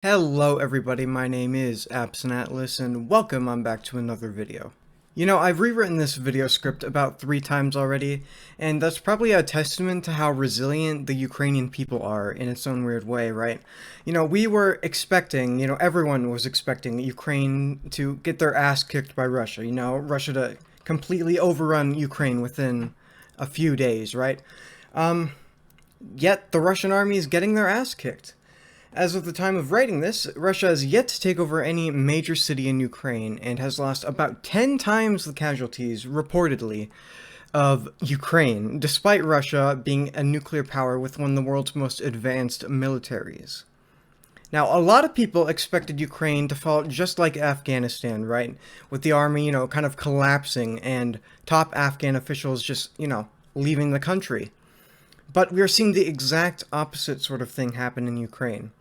Hello everybody, my name is Absent Atlas and welcome back to another video. I've rewritten this video script about 3 times already, and that's probably a testament to how resilient the Ukrainian people are in its own weird way, right? We were expecting, everyone was expecting Ukraine to get their ass kicked by Russia, Russia to completely overrun Ukraine within a few days, right? Yet the Russian army is getting their ass kicked. As of the time of writing this, Russia has yet to take over any major city in Ukraine and has lost about 10 times the casualties, reportedly, of Ukraine, despite Russia being a nuclear power with one of the world's most advanced militaries. Now, a lot of people expected Ukraine to fall just like Afghanistan, right? With the army, kind of collapsing and top Afghan officials just, leaving the country. But we are seeing the exact opposite sort of thing happen in Ukraine.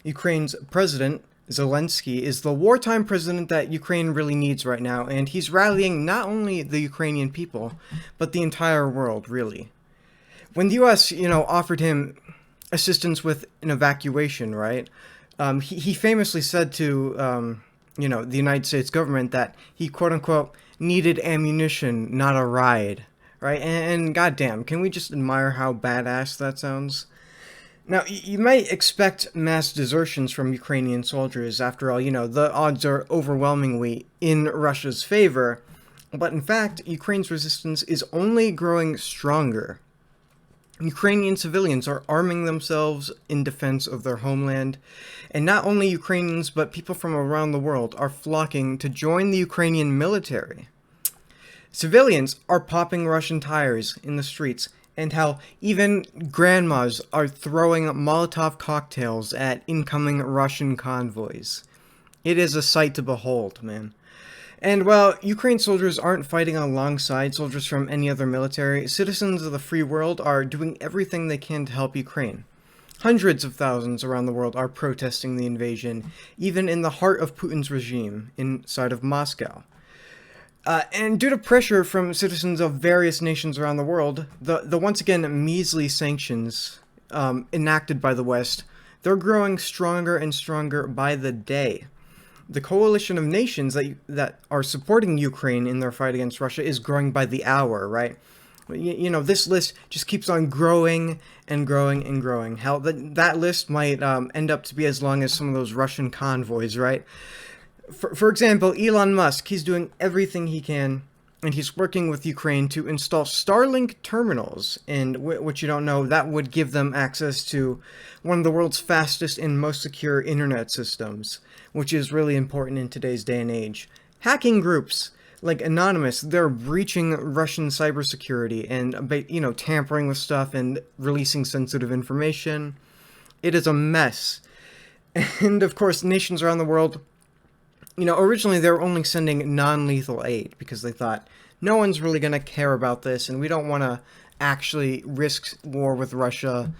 Ukraine's president, Zelensky, is the wartime president that Ukraine really needs right now, and he's rallying not only the Ukrainian people, but the entire world, really. When the US, offered him assistance with an evacuation, right, he famously said to, the United States government that he, quote-unquote, needed ammunition, not a ride, right? And goddamn, can we just admire how badass that sounds? Now, you might expect mass desertions from Ukrainian soldiers. After all, the odds are overwhelmingly in Russia's favor. But in fact, Ukraine's resistance is only growing stronger. Ukrainian civilians are arming themselves in defense of their homeland. And not only Ukrainians, but people from around the world are flocking to join the Ukrainian military. Civilians are popping Russian tires in the streets, and how even grandmas are throwing Molotov cocktails at incoming Russian convoys. It is a sight to behold, man. And while Ukraine soldiers aren't fighting alongside soldiers from any other military, citizens of the free world are doing everything they can to help Ukraine. Hundreds of thousands around the world are protesting the invasion, even in the heart of Putin's regime, inside of Moscow. And due to pressure from citizens of various nations around the world, the once again measly sanctions enacted by the West, they're growing stronger and stronger by the day. The coalition of nations that are supporting Ukraine in their fight against Russia is growing by the hour, right? This list just keeps on growing and growing and growing. Hell, that list might end up to be as long as some of those Russian convoys, right? For example, Elon Musk, he's doing everything he can, and he's working with Ukraine to install Starlink terminals, and what you don't know, that would give them access to one of the world's fastest and most secure internet systems, which is really important in today's day and age. Hacking groups like Anonymous, they're breaching Russian cybersecurity and, tampering with stuff and releasing sensitive information. It is a mess. And, of course, nations around the world, originally they were only sending non-lethal aid because they thought, no one's really going to care about this and we don't want to actually risk war with Russia.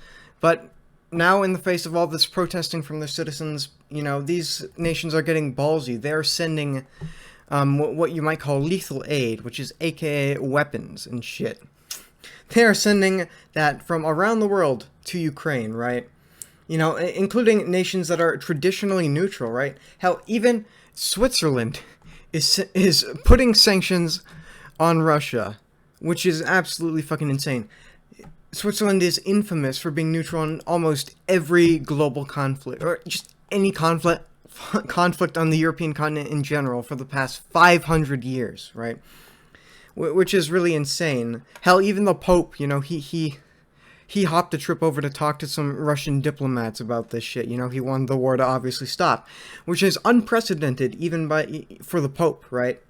But now, in the face of all this protesting from their citizens, these nations are getting ballsy. They're sending what you might call lethal aid, which is aka weapons and shit. They are sending that from around the world to Ukraine, right? Including nations that are traditionally neutral, right? Hell, even Switzerland is putting sanctions on Russia, which is absolutely fucking insane. Switzerland is infamous for being neutral in almost every global conflict, or just any conflict on the European continent in general for the past 500 years, right? Which is really insane. Hell, even the Pope, he hopped a trip over to talk to some Russian diplomats about this shit. He wanted the war to obviously stop, which is unprecedented even for the Pope, right?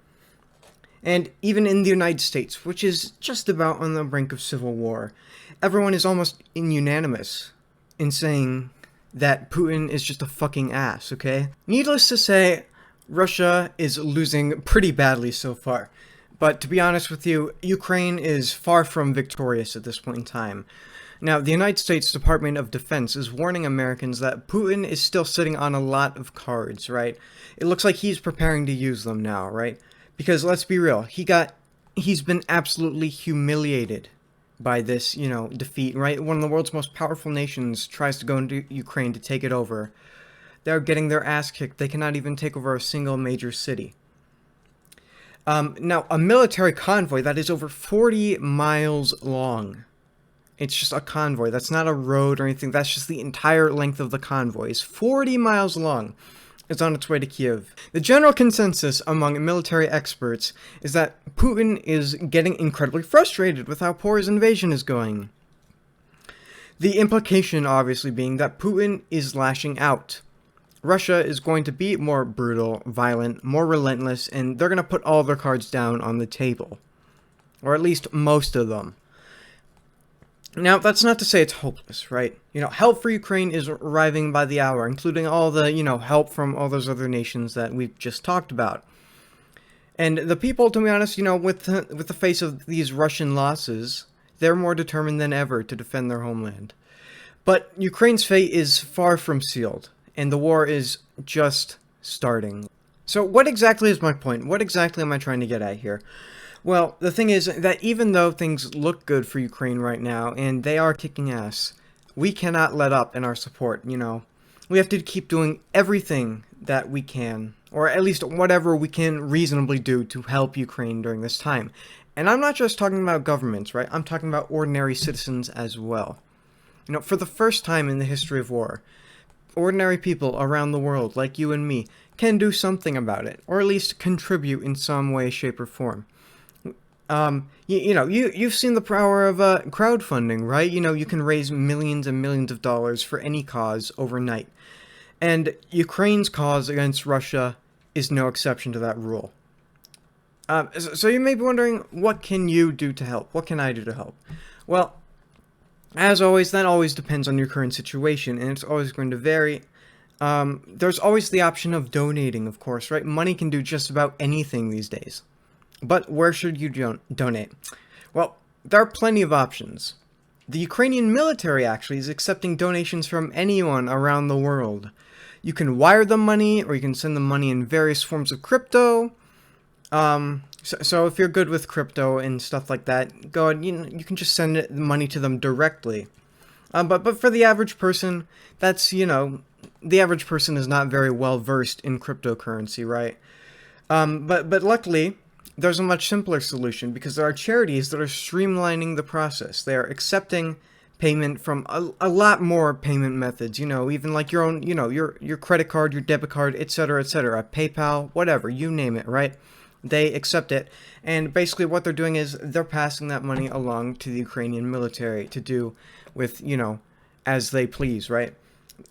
And even in the United States, which is just about on the brink of civil war, everyone is almost unanimous in saying that Putin is just a fucking ass, okay? Needless to say, Russia is losing pretty badly so far. But to be honest with you, Ukraine is far from victorious at this point in time. Now, the United States Department of Defense is warning Americans that Putin is still sitting on a lot of cards, right? It looks like he's preparing to use them now, right? Because let's be real, he's been absolutely humiliated by this, defeat, right? One of the world's most powerful nations tries to go into Ukraine to take it over. They're getting their ass kicked. They cannot even take over a single major city. Now, a military convoy that is over 40 miles long. It's just a convoy. That's not a road or anything. That's just the entire length of the convoy. It's 40 miles long. It's on its way to Kiev. The general consensus among military experts is that Putin is getting incredibly frustrated with how poor his invasion is going. The implication, obviously, being that Putin is lashing out. Russia is going to be more brutal, violent, more relentless, and they're going to put all their cards down on the table. Or at least most of them. Now, that's not to say it's hopeless, right? Help for Ukraine is arriving by the hour, including all the, help from all those other nations that we've just talked about. And the people, to be honest, with the face of these Russian losses, they're more determined than ever to defend their homeland. But Ukraine's fate is far from sealed, and the war is just starting. So what exactly is my point? What exactly am I trying to get at here? Well, the thing is that even though things look good for Ukraine right now, and they are kicking ass, we cannot let up in our support, We have to keep doing everything that we can, or at least whatever we can reasonably do to help Ukraine during this time. And I'm not just talking about governments, right? I'm talking about ordinary citizens as well. For the first time in the history of war, ordinary people around the world, like you and me, can do something about it, or at least contribute in some way, shape, or form. You've seen the power of crowdfunding, right? You can raise millions and millions of dollars for any cause overnight. And Ukraine's cause against Russia is no exception to that rule. So you may be wondering, what can you do to help? What can I do to help? Well, as always, that always depends on your current situation, and it's always going to vary. There's always the option of donating, of course, right? Money can do just about anything these days. But where should you donate? Well, there are plenty of options. The Ukrainian military actually is accepting donations from anyone around the world. You can wire them money, or you can send them money in various forms of crypto. So if you're good with crypto and stuff like that, go ahead, you can just send the money to them directly. But for the average person, the average person is not very well versed in cryptocurrency, right? But luckily, there's a much simpler solution, because there are charities that are streamlining the process. They are accepting payment from a lot more payment methods, even like your own, your credit card, your debit card, etc., PayPal, whatever, you name it, right? They accept it, and basically what they're doing is they're passing that money along to the Ukrainian military to do with, as they please, right?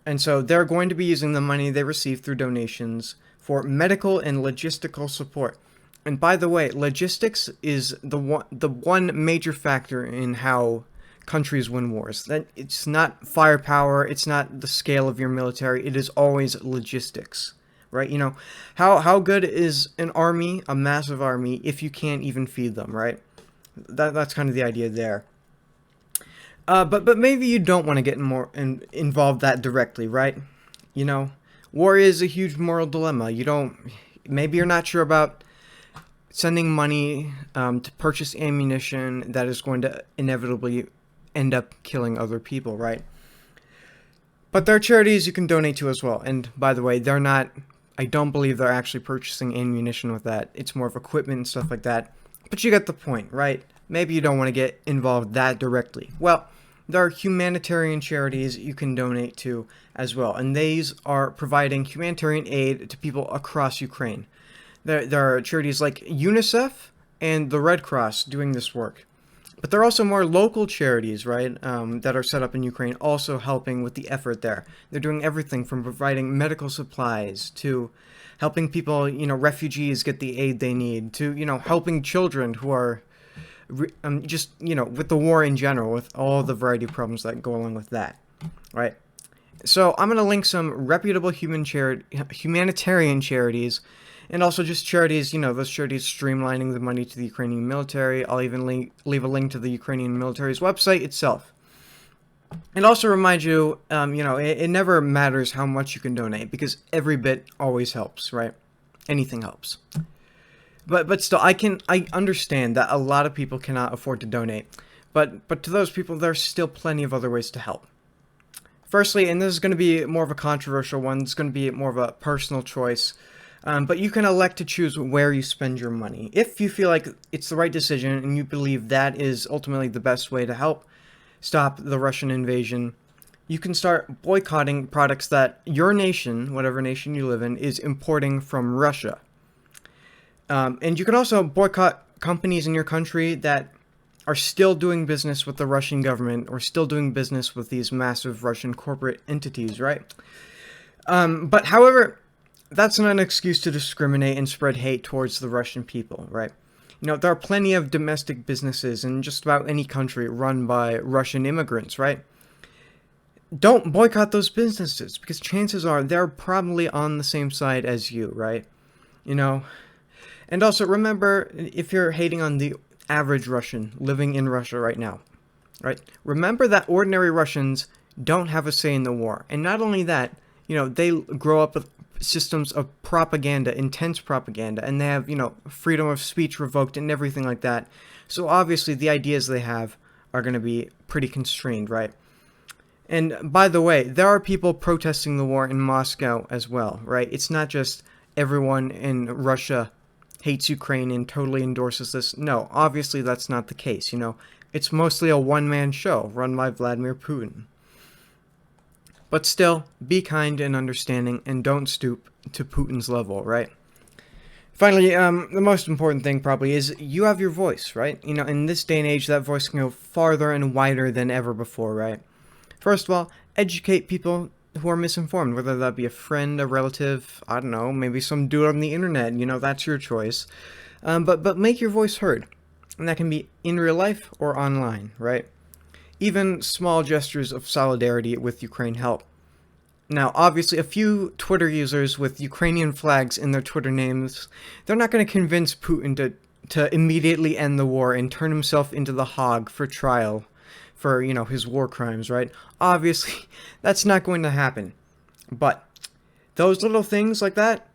And so they're going to be using the money they receive through donations for medical and logistical support. And by the way, logistics is the one major factor in how countries win wars. That it's not firepower, it's not the scale of your military, it is always logistics, right? How good is an army, a massive army, if you can't even feed them, right? That's kind of the idea there. But maybe you don't want to get more involved that directly, right? War is a huge moral dilemma. Maybe you're not sure about sending money to purchase ammunition that is going to inevitably end up killing other people, right? But there are charities you can donate to as well. And by the way, I don't believe they're actually purchasing ammunition with that. It's more of equipment and stuff like that. But you get the point, right? Maybe you don't want to get involved that directly. Well, there are humanitarian charities you can donate to as well. And these are providing humanitarian aid to people across Ukraine. There are charities like UNICEF and the Red Cross doing this work. But there are also more local charities, right, that are set up in Ukraine, also helping with the effort there. They're doing everything from providing medical supplies to helping people, refugees get the aid they need, to, helping children who are just, with the war in general, with all the variety of problems that go along with that, right? So I'm going to link some reputable humanitarian charities, and also just charities, those charities streamlining the money to the Ukrainian military. I'll even leave a link to the Ukrainian military's website itself. And also remind you, it never matters how much you can donate, because every bit always helps, right? Anything helps. But still, I understand that a lot of people cannot afford to donate. But to those people, there's still plenty of other ways to help. Firstly, and this is going to be more of a controversial one, it's going to be more of a personal choice, but you can elect to choose where you spend your money. If you feel like it's the right decision and you believe that is ultimately the best way to help stop the Russian invasion, you can start boycotting products that your nation, whatever nation you live in, is importing from Russia. And you can also boycott companies in your country that are still doing business with the Russian government or still doing business with these massive Russian corporate entities, right? But however, that's not an excuse to discriminate and spread hate towards the Russian people, right? You know, there are plenty of domestic businesses in just about any country run by Russian immigrants, right? Don't boycott those businesses because chances are they're probably on the same side as you, right? You know, and also remember, if you're hating on the average Russian living in Russia right now, right? Remember that ordinary Russians don't have a say in the war. And not only that, you know, they grow up with systems of propaganda, intense propaganda, and they have, you know, freedom of speech revoked and everything like that. So obviously the ideas they have are going to be pretty constrained, right? And by the way, there are people protesting the war in Moscow as well, right? It's not just everyone in Russia hates Ukraine and totally endorses this. No, obviously that's not the case, you know. It's mostly a one-man show run by Vladimir Putin. But still, be kind and understanding and don't stoop to Putin's level, right? Finally, the most important thing probably is you have your voice, right? You know, in this day and age, that voice can go farther and wider than ever before, right? First of all, educate people who are misinformed, whether that be a friend, a relative, I don't know, maybe some dude on the internet, you know, that's your choice. But make your voice heard. And that can be in real life or online, right? Even small gestures of solidarity with Ukraine help. Now, obviously, a few Twitter users with Ukrainian flags in their Twitter names, they're not going to convince Putin to immediately end the war and turn himself into the hog for trial for, you know, his war crimes, right? Obviously, that's not going to happen. But those little things like that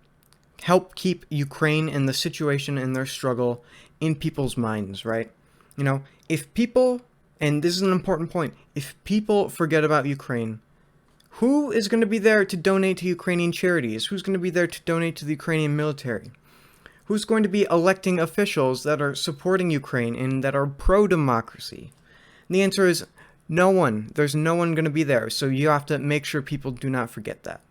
help keep Ukraine and the situation and their struggle in people's minds, right? You know, if people, and this is an important point, if people forget about Ukraine, who is going to be there to donate to Ukrainian charities? Who's going to be there to donate to the Ukrainian military? Who's going to be electing officials that are supporting Ukraine and that are pro-democracy? And the answer is no one. There's no one going to be there, so you have to make sure people do not forget that.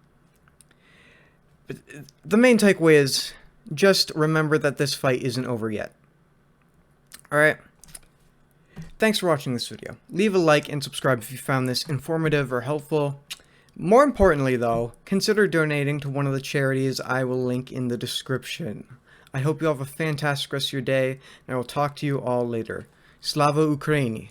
But the main takeaway is just remember that this fight isn't over yet. Alright? Thanks for watching this video. Leave a like and subscribe if you found this informative or helpful. More importantly, though, consider donating to one of the charities I will link in the description. I hope you have a fantastic rest of your day, and I will talk to you all later. Slava Ukraini!